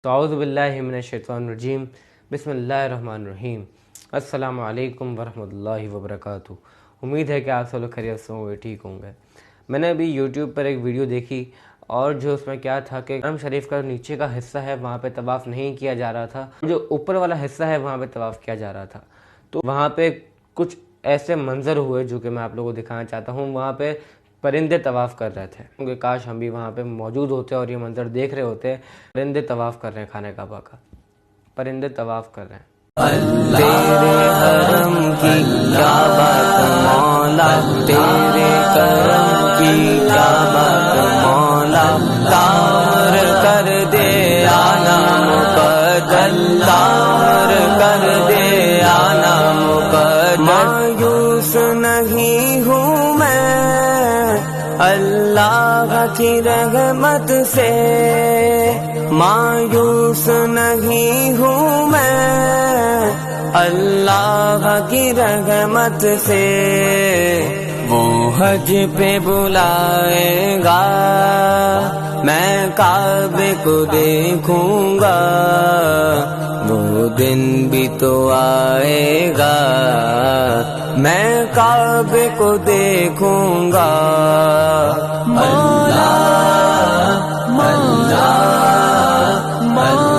تو اعوذ باللہ من الشیطان الرجیم، بسم اللہ الرحمن الرحیم۔ السلام علیکم ورحمۃ اللہ وبرکاتہ۔ امید ہے کہ آپ سب لوگ خیریت سے ہوں گے، ٹھیک ہوں گے۔ میں نے ابھی یوٹیوب پر ایک ویڈیو دیکھی اور جو اس میں کیا تھا کہ حرم شریف کا نیچے کا حصہ ہے وہاں پہ طواف نہیں کیا جا رہا تھا، جو اوپر والا حصہ ہے وہاں پہ طواف کیا جا رہا تھا۔ تو وہاں پہ کچھ ایسے منظر ہوئے جو کہ میں آپ لوگوں کو دکھانا چاہتا ہوں۔ وہاں پہ پرندے طواف کر رہے تھے، کیونکہ کاش ہم بھی وہاں پہ موجود ہوتے اور یہ منظر دیکھ رہے ہوتے۔ پرندے طواف کر رہے ہیں خانہ-ے-کعبہ کا، پرندے طواف کر رہے ہیں۔ تیرے حرم کی کیا بات مولا، تیرے کرم کی کیا بات مولا، تار کر دے آنا مقدر، تار کر دے آنا مقدر۔ مایوس نہیں ہوں میں اللہ کی رحمت سے، مایوس نہیں ہوں میں اللہ کی رحمت سے۔ وہ حج پہ بلائے گا میں کعبے کو دیکھوں گا، وہ دن بھی تو آئے گا میں کعبے کو دیکھوں گا۔ مولا مولا مولا